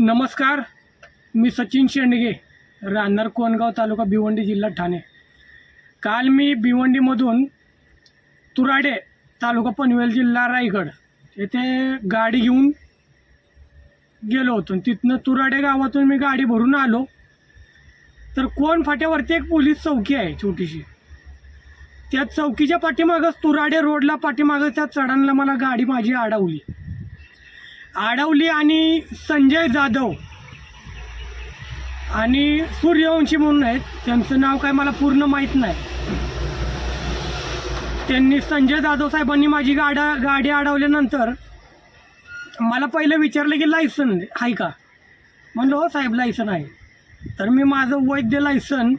नमस्कार, मी सचिन शेंडगे, राहणार कोणगाव, तालुका भिवंडी, जिल्हा ठाणे। काल मी भिवंडीमधून तुराडे, तालुका पनवेल, जिल्हा रायगड येथे गाडी घेऊन गेलो होतो। तिथनं तुराडे गावातून मी गाडी भरून आलो तर कोण फाट्यावरती एक पोलीस चौकी आहे छोटीशी। त्या चौकीच्या पाठीमागच तुराडे रोडला पाठीमागं त्या चढाणला मला गाडी माझी अडवली आणि संजय जाधव आणि सूर्यवंशी म्हणून आहेत, त्यांचं नाव काय मला पूर्ण माहीत नाही। त्यांनी संजय जाधव साहेबांनी माझी गाडी अडवल्यानंतर मला पहिलं विचारलं की लायसन आहे का। म्हणलं हो साहेब लायसन आहे। तर मी माझं वैध लायसन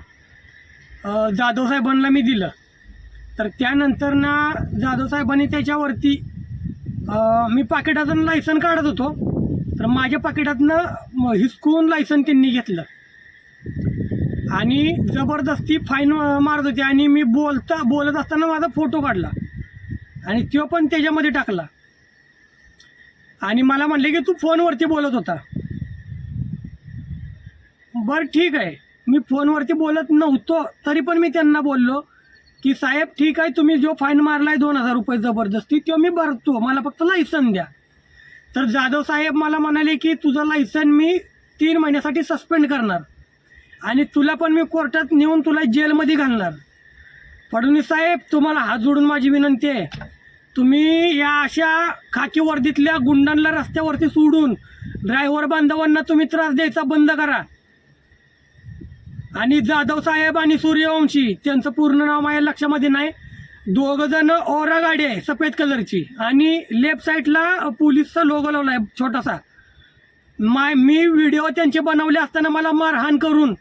जाधव साहेबांना मी दिलं। तर त्यानंतर ना जाधव साहेबांनी त्याच्यावरती मी पाकिटातून लायसन काढत होतो तर माझ्या पाकिटातनं हिसकून लायसन त्यांनी घेतलं आणि जबरदस्ती फाईन मारत होते आणि मी बोलत असताना माझा फोटो काढला आणि तो पण त्याच्यामध्ये टाकला आणि मला म्हणले की तू फोनवरती बोलत होता। बरं ठीक आहे, मी फोनवरती बोलत नव्हतो तरी पण मी त्यांना बोललो की साहेब ठीक आहे, तुम्ही जो फाईन मारला आहे 2000 रुपये जबरदस्ती तो मी भरतो, मला फक्त लायसन द्या। तर जाधव साहेब मला म्हणाले की तुझं लायसन मी 3 महिन्यासाठी सस्पेंड करणार आणि तुला पण मी कोर्टात नेऊन तुला जेलमध्ये घालणार। फडणवीस साहेब, तुम्हाला हात जोडून माझी विनंती आहे, तुम्ही या अशा खाकी वर्दीतल्या गुंडांना रस्त्यावरती सोडून ड्रायव्हर बांधवांना तुम्ही त्रास द्यायचा बंद करा। आणि जाधव साहेब आणि सूर्यवंशी, त्यांचं पूर्ण नाव माझ्या लक्षामध्ये नाही, दोघंजण ओरा गाडी आहे सफेद कलरची आणि लेफ्ट साईडला पोलीसचा लोगो लावला आहे छोटासा। मी व्हिडिओ त्यांचे बनवले असताना मला मारहाण करून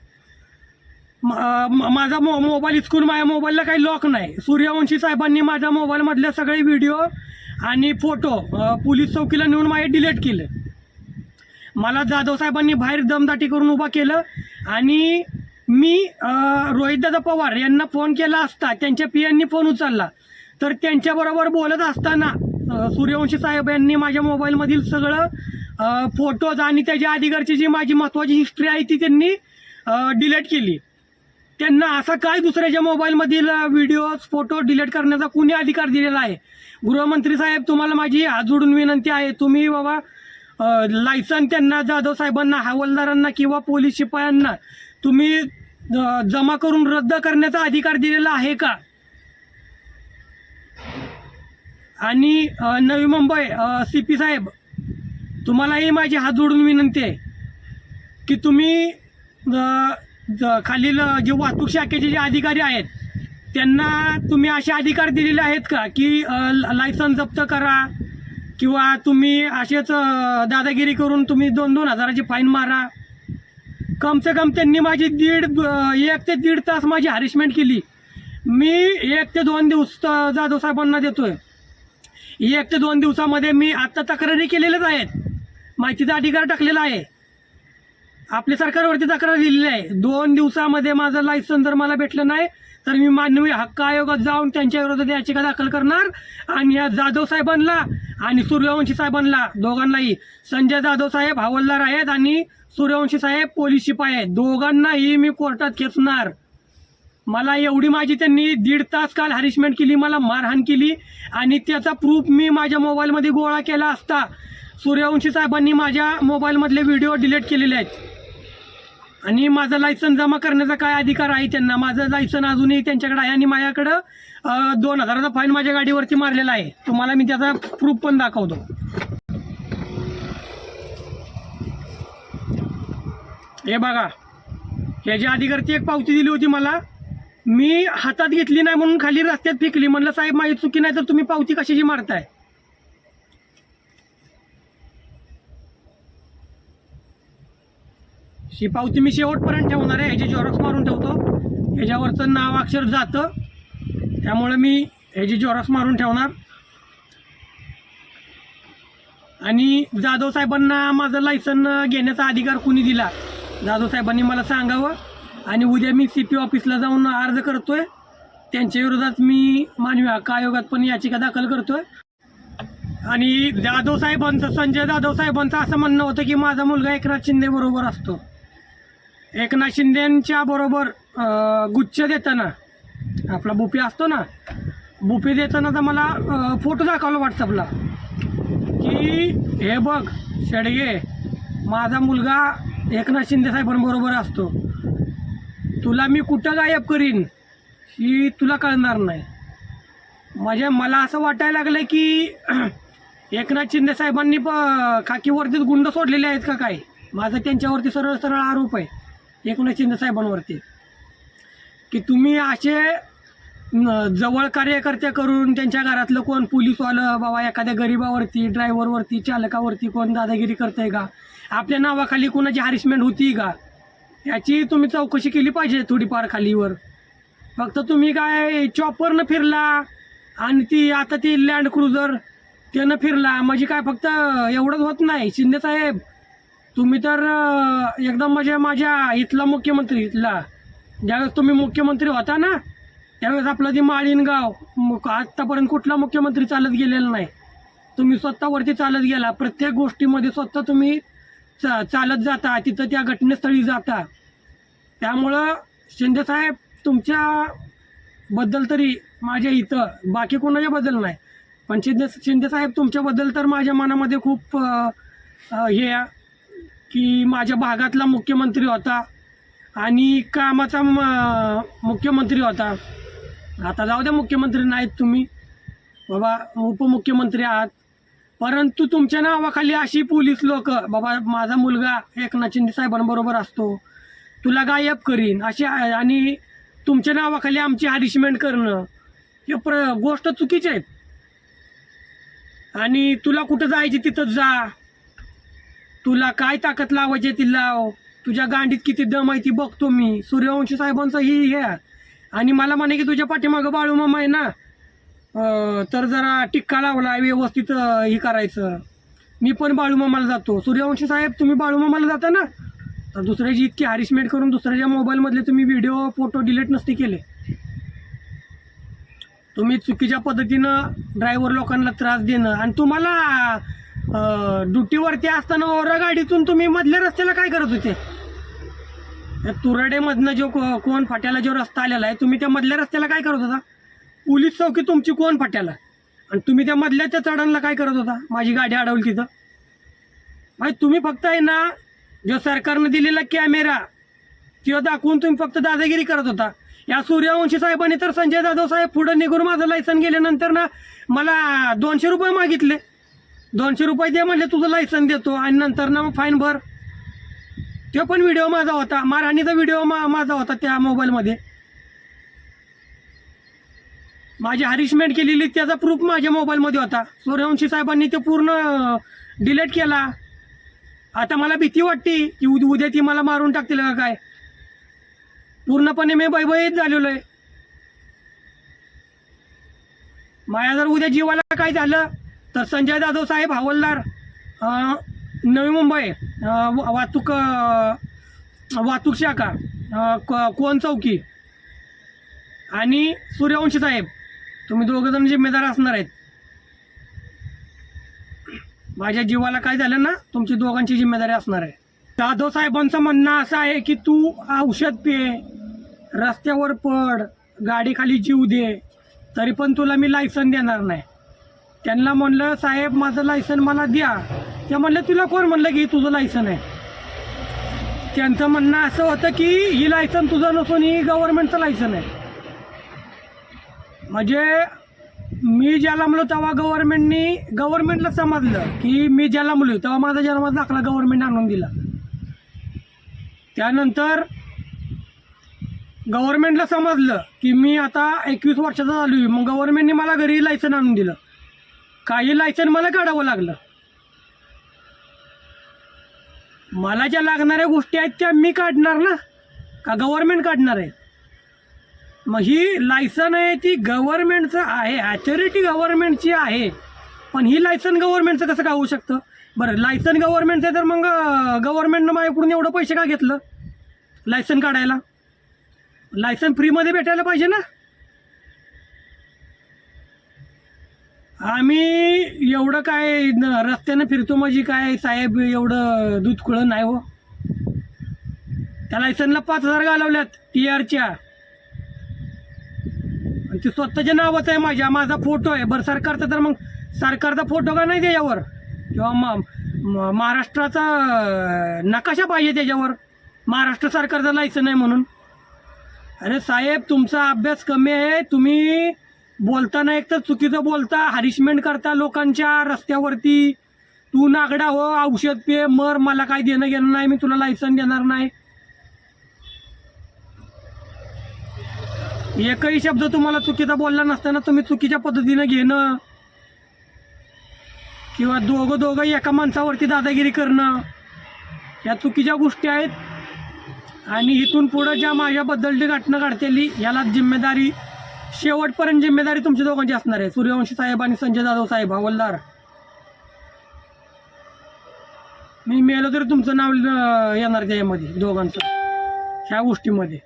माझा मोबाईल हिसकून, माझ्या मोबाईलला काही लॉक नाही। सूर्यवंशी साहेबांनी माझ्या मोबाईलमधले सगळे व्हिडिओ आणि फोटो पोलीस चौकीला नेऊन माझे डिलीट केले। मला जाधव साहेबांनी बाहेर दमदाटी करून उभा केलं आणि मी रोहितदादा पवार यांना फोन केला असता त्यांच्या पीएननी फोन उचलला तर त्यांच्याबरोबर बोलत असताना सूर्यवंशी साहेब यांनी माझ्या मोबाईलमधील सगळं फोटोज आणि त्याच्या अलीकडची जी माझी महत्त्वाची हिस्ट्री आहे ती त्यांनी डिलीट केली। त्यांना असा काय दुसऱ्याच्या मोबाईलमधील व्हिडिओज फोटो डिलीट करण्याचा कुणी अधिकार दिलेला आहे? गृहमंत्री साहेब, तुम्हाला माझी हात जोडून विनंती आहे, तुम्ही बाबा लायसन त्यांना, जाधव साहेबांना, हवालदारांना किंवा पोलीस शिपायांना तुम्ही जमा करून रद्द करण्याचा अधिकार दिलेला आहे का? आणि नवी मुंबई CP साहेब, तुम्हालाही माझी हात जोडून विनंती आहे की तुम्ही खालील जे वाहतूक शाखेचे जे अधिकारी आहेत त्यांना तुम्ही असे अधिकार दिलेले आहेत का की लायसन जप्त करा किंवा तुम्ही असेच दादागिरी करून तुम्ही 2-2 हजाराची फाईन मारा। कम से कम त्यांनी माझी 1 ते 1.5 तास माझी हॅरेसमेंट केली। मी 1 ते 2 दिवस जाधव साहेबांना देतोय, 1 ते 2 दिवसामध्ये मी आता तक्रारी केलेल्याच आहेत, माहितीचा अधिकार टाकलेला आहे, आपल्या सरकारवरती तक्रार दिलेली आहे। 2 दिवसामध्ये माझं लायसन जर मला भेटलं नाही तर मी मानवी हक्क आयोगात जाऊन त्यांच्या विरोधात याचिका दाखल करणार आणि या जाधव साहेबांना आणि सूर्यवंशी साहेबांना, दोघांनाही, संजय जाधव साहेब हवालदार आहेत आणि सूर्यवंशी साहेब पोलीस शिपाई आहेत, दोघांनाही मी कोर्टात खेचणार। मला एवढी माझी त्यांनी 1.5 तास काल हॅरेसमेंट केली, मला मारहाण केली आणि त्याचा प्रूफ मी माझ्या मोबाईलमध्ये गोळा केला असता सूर्यवंशी साहेबांनी माझ्या मोबाईलमधले व्हिडिओ डिलीट केलेले आहेत आणि माझं लायसन जमा करण्याचा काय अधिकार आहे त्यांना? माझं लायसन अजूनही त्यांच्याकडे आहे आणि माझ्याकडं 2000चा फाईन माझ्या गाडीवरती मारलेला आहे, तुम्हाला मी त्याचा प्रूफ पण दाखवतो। हे बघा, ह्याच्या अधिकारची एक पावती दिली होती मला, मी हातात घेतली नाही म्हणून खाली रस्त्यात फेकली। म्हणलं साहेब माझी चुकी नाही तर तुम्ही पावती कशाची मारताय? ही पावती मी शेवटपर्यंत ठेवणार आहे, ह्याची झेरॉक्स मारून ठेवतो, ह्याच्यावरचं नाव अक्षर जातं त्यामुळे मी ह्याची झेरॉक्स मारून ठेवणार। आणि जाधव साहेबांना माझं लायसन घेण्याचा अधिकार कुणी दिला? जाधव साहेबांनी मला सांगावं आणि उद्या मी CP ऑफिसला जाऊन अर्ज करतोय, त्यांच्या विरोधात मी मानवी हक्क आयोगात पण याचिका दाखल करतोय। आणि जाधव साहेबांचं, संजय जाधव साहेबांचं असं म्हणणं होतं की माझा मुलगा एकनाथ शिंदे बरोबर असतो. एकनाथ शिंदेच्या बरोबर गुच्छ देताना, आपला बुफे असतो ना, बुफे देतानाचा मला फोटो दाखवला व्हॉट्सअपला की हे बघ शेडगे, माझा मुलगा एकनाथ शिंदे साहेबांबरोबर असतो, तुला मी कुठं गायब करीन ही तुला कळणार नाही. म्हणजे मला असं वाटायला लागलं की एकनाथ शिंदे साहेबांनी खाकीवरतीच गुंड सोडलेले आहेत का काय. माझा त्यांच्यावरती सरळ सरळ आरोप आहे एकनाथ शिंदे साहेबांवरती की तुम्ही असे जवळ कार्यकर्ते करून त्यांच्या घरातलं कोण पोलीसवालं बाबा एखाद्या गरीबावरती, ड्रायव्हरवरती, चालकावरती कोण दादागिरी करतंय का, आपल्या नावाखाली कोणाची हॅरेसमेंट होती का, याची तुम्ही चौकशी केली पाहिजे थोडीफार खालीवर. फक्त तुम्ही काय चॉपरनं फिरला आणि आता ती लँड क्रुझर त्यानं फिरला म्हणजे काय फक्त एवढंच होत नाही. शिंदेसाहेब तुम्ही तर एकदम म्हणजे माझ्या इथला मुख्यमंत्री, इथला ज्यावेळेस तुम्ही मुख्यमंत्री होता ना त्यावेळेस आपलं ती माळीणगाव आत्तापर्यंत कुठला मुख्यमंत्री चालत गेलेला नाही. तुम्ही स्वतःवरती चालत गेला, प्रत्येक गोष्टीमध्ये स्वतः तुम्ही चालत जाता, तिथं त्या घटनास्थळी जाता. त्यामुळं शिंदेसाहेब तुमच्याबद्दल तरी माझ्या इथं, बाकी कोणाच्याबद्दल नाही पण शिंदेसाहेब तुमच्याबद्दल तर माझ्या मनामध्ये खूप हे की माझ्या भागातला मुख्यमंत्री होता आणि कामाचा मुख्यमंत्री होता. आता जाऊ द्या मुख्यमंत्री नाहीत तुम्ही बाबा, उपमुख्यमंत्री आहात, परंतु तुमच्या नावाखाली अशी पोलीस लोक बाबा माझा मुलगा एकनाथ शिंदे साहेबांबरोबर असतो, तुला गायब करीन अशी, आणि तुमच्या नावाखाली आमची हॅरेसमेंट करणं हे गोष्ट चुकीची आहेत. आणि तुला कुठं जायची तिथं जा, तुला काय ताकद लावायची ती लाव, तुझ्या गांडीत किती दम आहे ती बघतो मी. सूर्यवंशी साहेबांचं ही हे आणि मला म्हणे की तुझ्या पाठीमागं बाळूमामा आहे ना, तर जरा टिक्का लावला व्यवस्थित हे करायचं. मी पण बाळूमामाला जातो. सूर्यवंशी साहेब तुम्ही बाळूमामाला जाता ना, तर दुसऱ्याची इतकी हॅरेसमेंट करून दुसऱ्याच्या मोबाईलमधले तुम्ही व्हिडिओ फोटो डिलीट नसते केले. तुम्ही चुकीच्या पद्धतीनं ड्रायव्हर लोकांना त्रास देणं आणि तुम्हाला ड्युटीवरती असताना ओरा गाडीतून तुम्ही मधल्या रस्त्याला काय करत होते. तुरडेमधनं जो कोण फाट्याला जो रस्ता आलेला आहे तुम्ही त्या मधल्या रस्त्याला काय करत होता. पोलीस चौकी तुमची कोण फाट्याला आणि तुम्ही त्या मधल्याच्या चढणला काय करत होता. माझी गाडी अडवली तिथं. भाई तुम्ही फक्त आहे ना जो सरकारनं दिलेला कॅमेरा तो दाखवून तुम्ही फक्त दादागिरी करत होता. या सूर्यवंशी साहेबांनी तर संजय जाधव साहेब पुढे निघून माझं लायसन गेल्यानंतर ना मला 200 रुपये मागितले. 200 रुपये दे म्हणले तुझं लायसन देतो आणि नंतर ना मग फाईन भर. तो पण व्हिडिओ माझा होता, मारहाणीचा व्हिडिओ माझा होता त्या मोबाईलमध्ये. माझी हॅरेसमेंट केलेली त्याचा प्रूफ माझ्या मोबाईलमध्ये होता. सूर्यवंशी साहेबांनी ते पूर्ण डिलीट केला. आता मला भीती वाटते की उद्या ती मला मारून टाकतील का काय. पूर्णपणे मी भयभीत झालेलो आहे. माझ्या जर उद्या जीवाला काय झालं तर संजय जाधव साहेब हवालदार नवी मुंबई वाहतूक शाखा कोण चौकी आणि सूर्यवंशी साहेब तुम्ही दोघंजण जिम्मेदार असणार आहेत. माझ्या जीवाला काय झालं ना तुमची दोघांची जिम्मेदारी असणार आहे. जाधव साहेबांचं म्हणणं असं आहे की तू औषध पे, रस्त्यावर पड, गाडीखाली जीव दे, तरी पण तुला मी लायसन देणार नाही. त्यांना म्हणलं साहेब माझं लायसन मला द्या. ते म्हणलं तुला कोण म्हणलं की तुझं लायसन आहे. त्यांचं म्हणणं असं होतं की ही लायसन तुझं नसून ही गव्हर्नमेंटचं लायसन आहे. म्हणजे मी जन्मलो तेव्हा गव्हर्नमेंटला समजलं की मी जन्मलो तेव्हा माझा जन्माचा दाखला गव्हर्नमेंट आणून दिला. त्यानंतर गव्हर्नमेंटला समजलं की मी आता 21 वर्षाचा झालो आहे. मग गव्हर्नमेंटने मला घरी लायसन आणून दिलं. काही लायसन मला काढावं लागलं. मला ज्या लागणाऱ्या गोष्टी आहेत त्या मी काढणार ना का गव्हर्नमेंट काढणार आहे. मग ही लायसन आहे ती गव्हर्नमेंटचं आहे, ॲथॉरिटी गव्हर्नमेंटची आहे. पण ही लायसन गव्हर्नमेंटचं कसं काय होऊ शकतं. बरं लायसन गव्हर्नमेंटचं आहे तर मग गव्हर्नमेंटनं माझ्याकडून एवढं पैसे का घेतलं लायसन काढायला. लायसन फ्रीमध्ये भेटायला पाहिजे ना. आम्ही एवढं काय रस्त्यानं फिरतो म्हणजे काय साहेब, एवढं दूध खुळं नाही हो. त्या लायसनला 5,000 घालवल्यात TRच्या. आणि ते स्वतःच्या नावाच आहे माझा फोटो आहे. बरं सरकारचा तर मग सरकारचा फोटो का नाही त्याच्यावर, किंवा महाराष्ट्राचा नकाशा पाहिजे त्याच्यावर, महाराष्ट्र सरकारचं लायसन आहे म्हणून. अरे साहेब, तुमचा अभ्यास कमी आहे. तुम्ही बोलताना एक तर चुकीचं बोलता, हॅरिसमेंट करता लोकांच्या रस्त्यावरती. तू नागडा हो, औषध पे, मर, मला काय देणं घेणं नाही, मी तुला लायसन देणार नाही. एकही शब्द तुम्हाला चुकीचा बोलला नसताना तुम्ही चुकीच्या पद्धतीनं घेणं, किंवा दोघं एका माणसावरती दादागिरी करणं, या चुकीच्या गोष्टी आहेत. आणि इथून पुढं ज्या माझ्याबद्दलची घटना घडतेली, याला जिम्मेदारी, शेवटपर्यंत जिम्मेदारी तुमच्या दोघांची असणार आहे, सूर्यवंशी साहेब आणि संजय जाधव साहेब हवालदार. मी मेलो तरी तुमचं नाव येणार त्यामध्ये दोघांचं ह्या गोष्टीमध्ये.